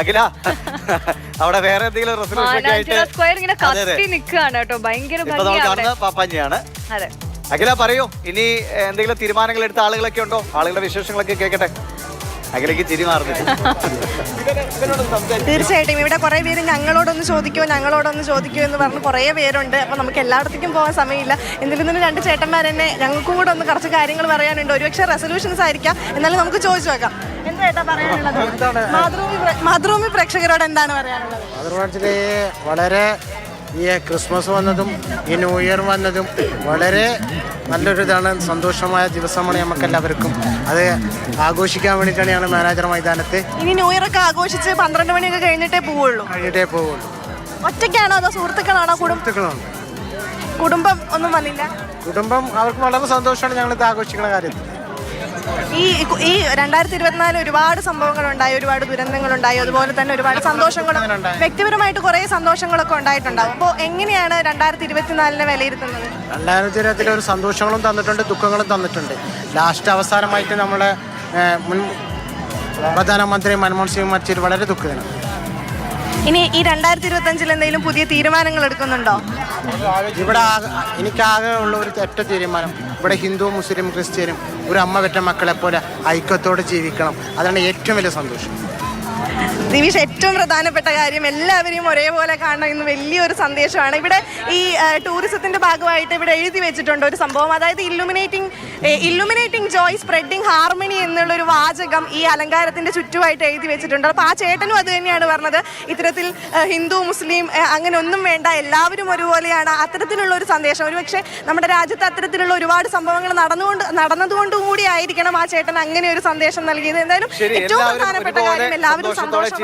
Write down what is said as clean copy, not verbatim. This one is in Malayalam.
അഖില അവിടെ വേറെ എന്തെങ്കിലും റെസൊല്യൂഷൻ സ്ക്വയർ ഇങ്ങനെ കത്തി നിൽക്കുകയാണ് കേട്ടോ. ഭയങ്കര കാണുന്ന പാപ്പാഞ്ചിയാണ്. അതെ, അഖില പറയൂ, ഇനി എന്തെങ്കിലും തീരുമാനങ്ങൾ എടുത്ത ആളുകളൊക്കെ ഉണ്ടോ? ആളുകളുടെ വിശേഷങ്ങളൊക്കെ കേൾക്കട്ടെ. അഖിലേക്ക് ചിരി മാറുന്നില്ല. തീർച്ചയായിട്ടും ഇവിടെ കുറെ പേര് ഞങ്ങളോടൊന്ന് ചോദിക്കുമോ എന്ന് പറഞ്ഞ് കുറേ പേരുണ്ട്. അപ്പോൾ നമുക്ക് എല്ലായിടത്തേക്കും പോകാൻ സമയമില്ല. എന്നിരുന്നാലും രണ്ട് ചേട്ടന്മാരെന്നെ ഞങ്ങൾക്കും കൂടെ ഒന്ന് കുറച്ച് കാര്യങ്ങൾ പറയാനുണ്ട്. ഒരുപക്ഷെ റെസൊല്യൂഷൻസ് ആയിരിക്കാം, എന്നാലും നമുക്ക് ചോദിച്ചു നോക്കാം. എന്താ ചേട്ടാ പറയാനുള്ളത്? മാതൃഭൂമി പ്രേക്ഷകരോട് എന്താണ് പറയാനുള്ളത്? മാതൃഭൂമിയിലെ വളരെ ഈ ക്രിസ്മസ് വന്നതും ഈ ന്യൂ ഇയർ വന്നതും വളരെ നല്ലൊരു ഇതാണ്. സന്തോഷമായ ദിവസമാണ് നമുക്കെല്ലാവർക്കും. അത് ആഘോഷിക്കാൻ വേണ്ടിയിട്ടാണ് ഞങ്ങൾ മാനേജർ മൈതാനത്ത്. ഇനി ന്യൂ ഇയർ ഒക്കെ ആഘോഷിച്ച് 12 മണിയൊക്കെ കഴിഞ്ഞിട്ടേ പോവുള്ളൂ. ഒറ്റയ്ക്കാണോ അതോ സുഹൃത്തുക്കളാണോ? കുടുംബം ഒന്നും വന്നില്ല? കുടുംബം അവർക്ക് വളരെ സന്തോഷമാണ് ഞങ്ങളിത് ആഘോഷിക്കുന്ന കാര്യത്തിൽ. ഈ 2024 ഒരുപാട് സംഭവങ്ങളുണ്ടായി, ഒരുപാട് ദുരന്തങ്ങളുണ്ടായി, അതുപോലെ തന്നെ ഒരുപാട് സന്തോഷങ്ങളും വ്യക്തിപരമായിട്ട് കുറേ സന്തോഷങ്ങളൊക്കെ ഉണ്ടായിട്ടുണ്ടാവും. അപ്പോൾ എങ്ങനെയാണ് 2024 വിലയിരുത്തുന്നത്? 2024 ഒരു സന്തോഷങ്ങളും തന്നിട്ടുണ്ട്, ദുഃഖങ്ങളും തന്നിട്ടുണ്ട്. ലാസ്റ്റ് അവസാനമായിട്ട് നമ്മളെ മുൻ പ്രധാനമന്ത്രി മൻമോഹൻ സിംഗ് മരിച്ചത് വളരെ ദുഃഖകരമാണ്. ഇനി ഈ 2025 എന്തെങ്കിലും പുതിയ തീരുമാനങ്ങൾ എടുക്കുന്നുണ്ടോ? ഇവിടെ എനിക്കാകെ ഉള്ള ഒരു ഒറ്റ തീരുമാനം, ഇവിടെ ഹിന്ദു മുസ്ലിം ക്രിസ്ത്യനും ഒരു അമ്മ പെറ്റ മക്കളെ പോലെ ഐക്യത്തോടെ ജീവിക്കണം. അതാണ് ഏറ്റവും വലിയ സന്തോഷം. ദിവിഷ്, ഏറ്റവും പ്രധാനപ്പെട്ട കാര്യം എല്ലാവരെയും ഒരേപോലെ കാണണം എന്ന് വലിയൊരു സന്ദേശമാണ്. ഇവിടെ ഈ ടൂറിസത്തിന്റെ ഭാഗമായിട്ട് ഇവിടെ എഴുതി വെച്ചിട്ടുണ്ട് ഒരു സംഭവം, അതായത് ഇല്ലുമിനേറ്റിംഗ് ജോയ് സ്പ്രെഡിങ് ഹാർമണി എന്നുള്ളൊരു വാചകം ഈ അലങ്കാരത്തിന്റെ ചുറ്റുമായിട്ട് എഴുതി വെച്ചിട്ടുണ്ട്. അപ്പോൾ ആ ചേട്ടനും അത് തന്നെയാണ് പറഞ്ഞത്. ഇത്തരത്തിൽ ഹിന്ദു മുസ്ലിം അങ്ങനെ ഒന്നും വേണ്ട, എല്ലാവരും ഒരുപോലെയാണ്. അത്തരത്തിലുള്ള ഒരു സന്ദേശം ഒരുപക്ഷെ നമ്മുടെ രാജ്യത്ത് അത്തരത്തിലുള്ള ഒരുപാട് സംഭവങ്ങൾ നടന്നതുകൊണ്ടുകൂടി ആയിരിക്കണം ആ ചേട്ടൻ അങ്ങനെ ഒരു സന്ദേശം നൽകിയത്. എന്തായാലും ഏറ്റവും പ്രധാനപ്പെട്ട കാര്യം എല്ലാവരും സന്തോഷം.